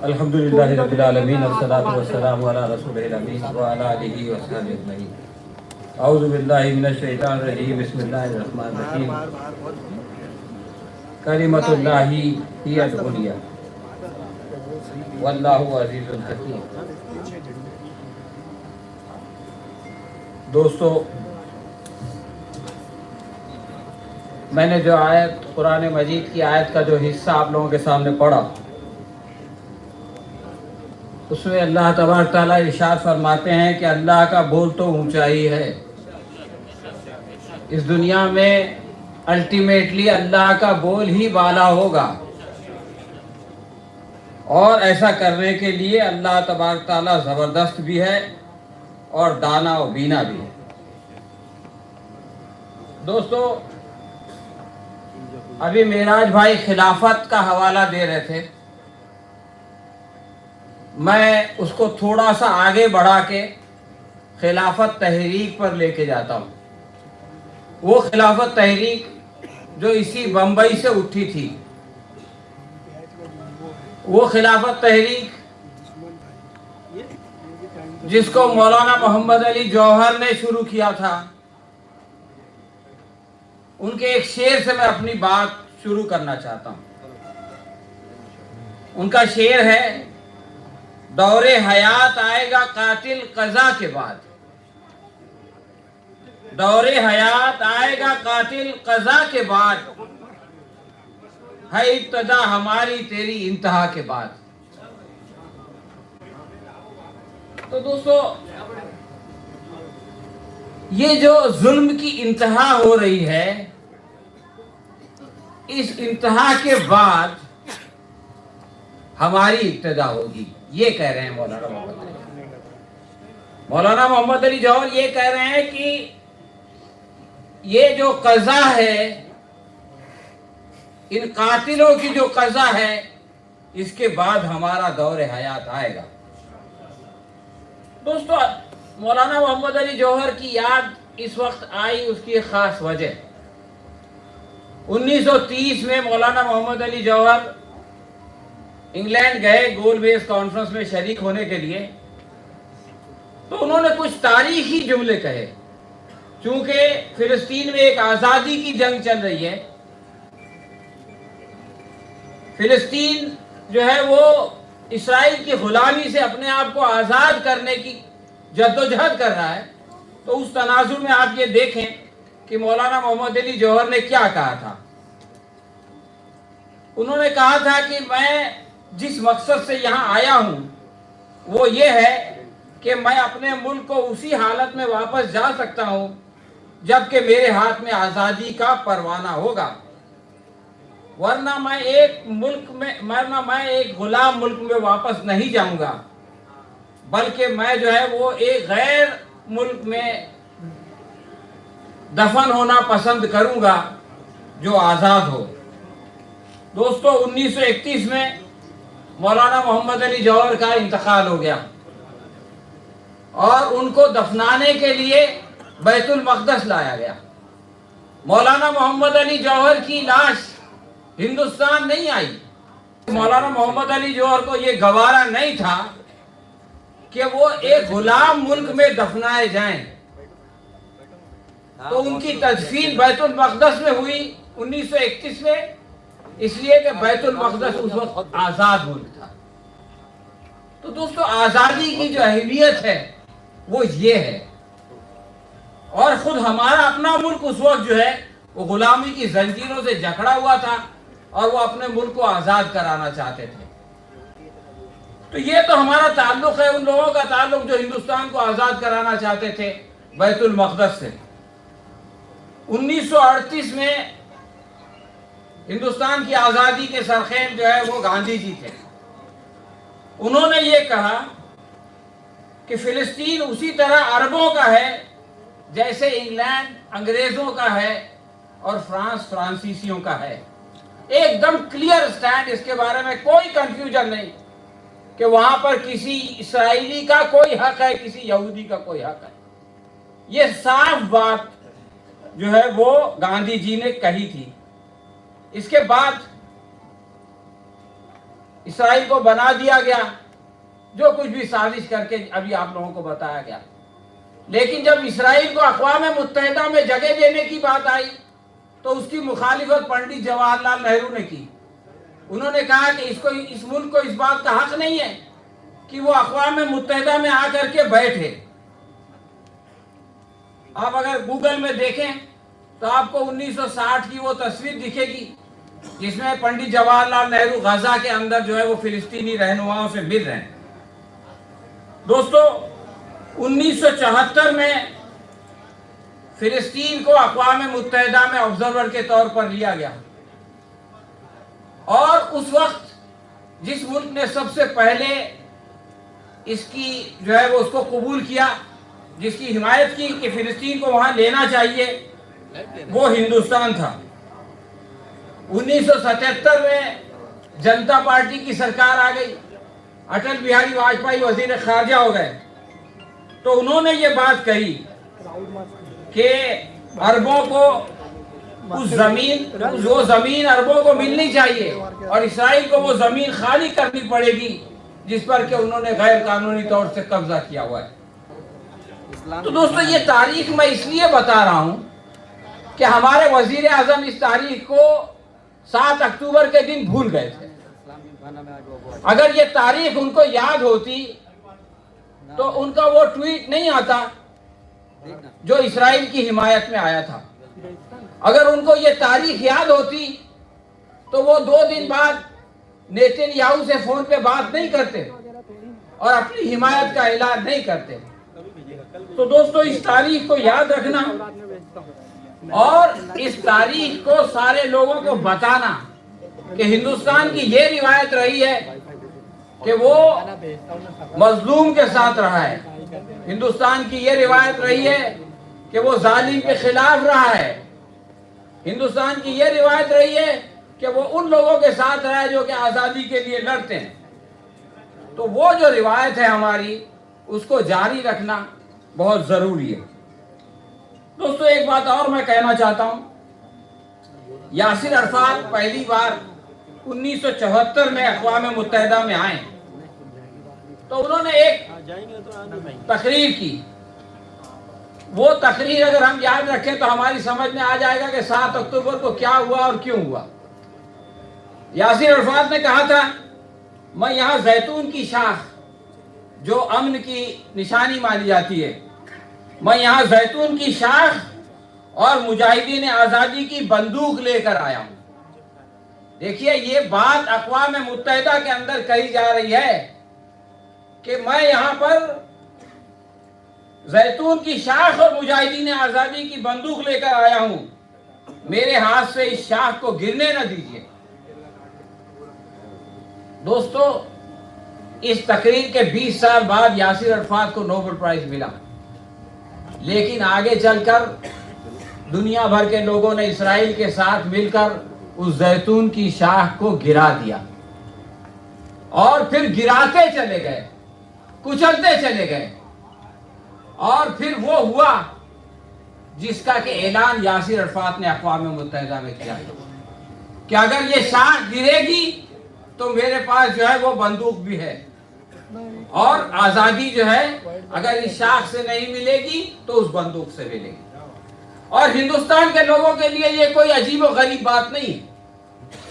الحمدللہ رب العالمین والصلاة والسلام علی رسولہ الامین وعلی آلہ وصحبہ اجمعین۔ اعوذ باللہ من الشیطان الرجیم، بسم اللہ الرحمن الرحیم۔ کلمۃ اللہ ہی العلیٰ واللہ عزیز الحکیم۔ دوستو، میں نے جو آیت قرآن مجید کی آیت کا جو حصہ آپ لوگوں کے سامنے پڑھا، اس میں اللہ تبارک تعالیٰ ارشاد فرماتے ہیں کہ اللہ کا بول تو اونچائی ہے۔ اس دنیا میں الٹیمیٹلی اللہ کا بول ہی بالا ہوگا، اور ایسا کرنے کے لیے اللہ تبارک تعالیٰ زبردست بھی ہے اور دانا و بینا بھی ہے۔ دوستو، ابھی معراج بھائی خلافت کا حوالہ دے رہے تھے، میں اس کو تھوڑا سا آگے بڑھا کے خلافت تحریک پر لے کے جاتا ہوں۔ وہ خلافت تحریک جو اسی بمبئی سے اٹھی تھی، وہ خلافت تحریک جس کو مولانا محمد علی جوہر نے شروع کیا تھا، ان کے ایک شعر سے میں اپنی بات شروع کرنا چاہتا ہوں۔ ان کا شعر ہے: دور حیات آئے گا قاتل قضا کے بعد، دور حیات آئے گا قاتل قضا کے بعد، ہے ابتدا ہماری تیری انتہا کے بعد۔ تو دوستو، یہ جو ظلم کی انتہا ہو رہی ہے، اس انتہا کے بعد ہماری ابتدا ہوگی، یہ کہہ رہے ہیں مولانا محمد علی۔ مولانا محمد علی جوہر یہ کہہ رہے ہیں کہ یہ جو قضا ہے، ان قاتلوں کی جو قضا ہے، اس کے بعد ہمارا دور حیات آئے گا۔ دوستو، مولانا محمد علی جوہر کی یاد اس وقت آئی، اس کی ایک خاص وجہ۔ 1930 میں مولانا محمد علی جوہر انگلینڈ گئے گول بیس کانفرنس میں شریک ہونے کے لیے، تو انہوں نے کچھ تاریخی جملے کہے۔ چونکہ فلسطین میں ایک آزادی کی جنگ چل رہی ہے، فلسطین جو ہے وہ اسرائیل کی غلامی سے اپنے آپ کو آزاد کرنے کی جدوجہد کر رہا ہے، تو اس تناظر میں آپ یہ دیکھیں کہ مولانا محمد علی جوہر نے کیا کہا تھا۔ انہوں نے کہا تھا کہ میں جس مقصد سے یہاں آیا ہوں وہ یہ ہے کہ میں اپنے ملک کو اسی حالت میں واپس جا سکتا ہوں جبکہ میرے ہاتھ میں آزادی کا پروانہ ہوگا، ورنہ میں ایک غلام ملک میں واپس نہیں جاؤں گا، بلکہ میں جو ہے وہ ایک غیر ملک میں دفن ہونا پسند کروں گا جو آزاد ہو۔ دوستو، 1931 میں مولانا محمد علی جوہر کا انتقال ہو گیا، اور ان کو دفنانے کے لیے بیت المقدس لایا گیا۔ مولانا محمد علی جوہر کی لاش ہندوستان نہیں آئی۔ مولانا محمد علی جوہر کو یہ گوارا نہیں تھا کہ وہ ایک غلام ملک میں دفنائے جائیں، تو ان کی تدفین بیت المقدس میں ہوئی 1931 میں، اس لیے کہ بیت المقدس اس وقت آزاد ملک تھا۔ تو دوستو، آزادی کی جو اہمیت ہے وہ یہ ہے، اور خود ہمارا اپنا ملک اس وقت جو ہے وہ غلامی کی زنجیروں سے جکڑا ہوا تھا، اور وہ اپنے ملک کو آزاد کرانا چاہتے تھے۔ تو یہ تو ہمارا تعلق ہے ان لوگوں کا تعلق جو ہندوستان کو آزاد کرانا چاہتے تھے بیت المقدس سے۔ 1938 میں ہندوستان کی آزادی کے سرخیل جو ہے وہ گاندھی جی تھے۔ انہوں نے یہ کہا کہ فلسطین اسی طرح عربوں کا ہے جیسے انگلینڈ انگریزوں کا ہے اور فرانس فرانسیسیوں کا ہے۔ ایک دم کلیئر سٹینڈ، اس کے بارے میں کوئی کنفیوژن نہیں کہ وہاں پر کسی اسرائیلی کا کوئی حق ہے، کسی یہودی کا کوئی حق ہے۔ یہ صاف بات جو ہے وہ گاندھی جی نے کہی تھی۔ اس کے بعد اسرائیل کو بنا دیا گیا، جو کچھ بھی سازش کر کے ابھی آپ لوگوں کو بتایا گیا. لیکن جب اسرائیل کو اقوام متحدہ میں جگہ دینے کی بات آئی تو اس کی مخالفت پنڈت جواہر لال نہرو نے کی. انہوں نے کہا کہ اس ملک کو اس بات کا حق نہیں ہے کہ وہ اقوام متحدہ میں آ کر کے بیٹھے. آپ اگر گوگل میں دیکھیں تو آپ کو 1960 کی وہ تصویر دکھے گی جس میں پنڈت جواہر لال نہرو غزہ کے اندر جو ہے وہ فلسطینی رہنماؤں سے مل رہے ہیں. دوستو 1974 میں فلسطین کو اقوام متحدہ میں آبزرور کے طور پر لیا گیا، اور اس وقت جس ملک نے سب سے پہلے اس کی جو ہے وہ اس کو قبول کیا، جس کی حمایت کی کہ فلسطین کو وہاں لینا چاہیے، وہ ہندوستان تھا. 1977 میں جنتا پارٹی کی سرکار آ گئی، اٹل بہاری واجپئی وزیر خارجہ ہو گئے، تو انہوں نے یہ بات کہی کہ عربوں کو وہ زمین عربوں کو ملنی چاہیے اور اسرائیل کو وہ زمین خالی کرنی پڑے گی جس پر کہ انہوں نے غیر قانونی طور سے قبضہ کیا ہوا ہے. تو دوستو یہ تاریخ میں اس لیے بتا رہا ہوں کہ ہمارے وزیر اعظم اس تاریخ کو 7 اکتوبر کے دن بھول گئے تھے. اگر یہ تاریخ ان کو یاد ہوتی تو ان کا وہ ٹویٹ نہیں آتا جو اسرائیل کی حمایت میں آیا تھا. اگر ان کو یہ تاریخ یاد ہوتی تو وہ 2 دن بعد نیتن یاہو سے فون پہ بات نہیں کرتے اور اپنی حمایت کا اعلان نہیں کرتے. تو دوستو اس تاریخ کو یاد رکھنا اور اس تاریخ کو سارے لوگوں کو بتانا کہ ہندوستان کی یہ روایت رہی ہے کہ وہ مظلوم کے ساتھ رہا ہے. ہندوستان کی یہ روایت رہی ہے کہ وہ ظالم کے خلاف رہا ہے. ہندوستان کی یہ روایت رہی ہے کہ وہ ان لوگوں کے ساتھ رہا ہے جو کہ آزادی کے لیے لڑتے ہیں. تو وہ جو روایت ہے ہماری، اس کو جاری رکھنا بہت ضروری ہے. دوستو ایک بات اور میں کہنا چاہتا ہوں. یاسر عرفات پہلی بار 1974 میں اقوام متحدہ میں آئے تو انہوں نے ایک تقریر کی. وہ تقریر اگر ہم یاد رکھیں تو ہماری سمجھ میں آ جائے گا کہ 7 اکتوبر کو کیا ہوا اور کیوں ہوا. یاسر عرفات نے کہا تھا، میں یہاں زیتون کی شاخ جو امن کی نشانی مانی جاتی ہے، میں یہاں زیتون کی شاخ اور مجاہدین آزادی کی بندوق لے کر آیا ہوں. دیکھیے یہ بات اقوام متحدہ کے اندر کہی جا رہی ہے کہ میں یہاں پر زیتون کی شاخ اور مجاہدین آزادی کی بندوق لے کر آیا ہوں، میرے ہاتھ سے اس شاخ کو گرنے نہ دیجیے. دوستو اس تقریر کے 20 سال بعد یاسر عرفات کو نوبل پرائز ملا، لیکن آگے چل کر دنیا بھر کے لوگوں نے اسرائیل کے ساتھ مل کر اس زیتون کی شاخ کو گرا دیا اور پھر گراتے چلے گئے، کچلتے چلے گئے. اور پھر وہ ہوا جس کا کہ اعلان یاسر عرفات نے اقوام متحدہ میں کیا کہ اگر یہ شاخ گرے گی تو میرے پاس جو ہے وہ بندوق بھی ہے، اور آزادی جو ہے اگر اس شاخ سے نہیں ملے گی تو اس بندوق سے ملے گی. اور ہندوستان کے لوگوں کے لیے یہ کوئی عجیب و غریب بات نہیں ہے.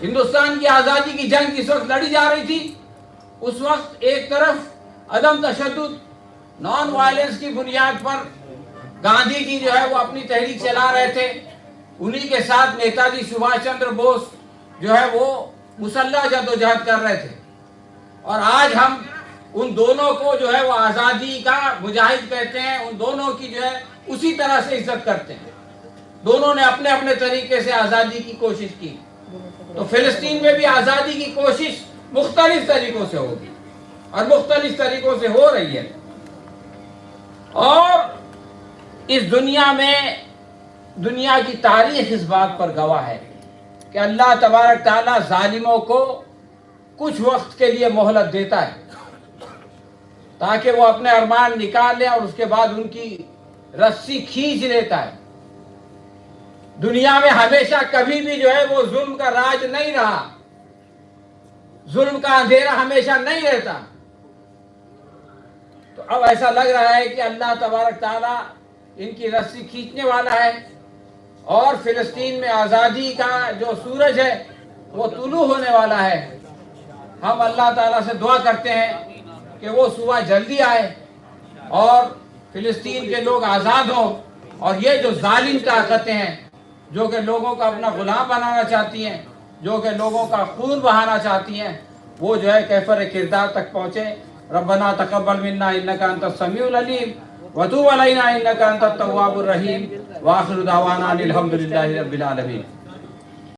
ہندوستان کی آزادی کی جنگ جس وقت لڑی جا رہی تھی، اس وقت ایک طرف عدم تشدد، نان وائلنس کی بنیاد پر گاندھی جی جو ہے وہ اپنی تحریک چلا رہے تھے، انہی کے ساتھ نیتا جی سبھاش چندر بوس جو ہے وہ مسلح جدوجہد کر رہے تھے. اور آج ہم ان دونوں کو جو ہے وہ آزادی کا مجاہد کہتے ہیں، ان دونوں کی جو ہے اسی طرح سے عزت کرتے ہیں. دونوں نے اپنے اپنے طریقے سے آزادی کی کوشش کی. تو فلسطین میں بھی آزادی کی کوشش مختلف طریقوں سے ہوگی اور مختلف طریقوں سے ہو رہی ہے. اور اس دنیا میں دنیا کی تاریخ اس بات پر گواہ ہے کہ اللہ تبارک تعالیٰ ظالموں کو کچھ وقت کے لیے مہلت دیتا ہے تاکہ وہ اپنے ارمان نکال لیں اور اس کے بعد ان کی رسی کھینچ لیتا ہے. دنیا میں ہمیشہ کبھی بھی جو ہے وہ ظلم کا راج نہیں رہا. ظلم کا اندھیرا ہمیشہ نہیں رہتا. تو اب ایسا لگ رہا ہے کہ اللہ تبارک تعالیٰ ان کی رسی کھینچنے والا ہے اور فلسطین میں آزادی کا جو سورج ہے وہ طلوع ہونے والا ہے. ہم اللہ تعالیٰ سے دعا کرتے ہیں کہ وہ صبح جلدی آئے اور فلسطین کے لوگ آزاد ہوں، اور یہ جو ظالم طاقتیں ہیں جو کہ لوگوں کا اپنا غلام بنانا چاہتی ہیں، جو کہ لوگوں کا خون بہانا چاہتی ہیں، وہ جو ہے کیفر کردار تک پہنچے. ربنا تقبل منا انک انت السمیع العلیم وتوب علینا انک انت التواب الرحیم وآخر دعوانا ان الحمد للہ رب العالمین.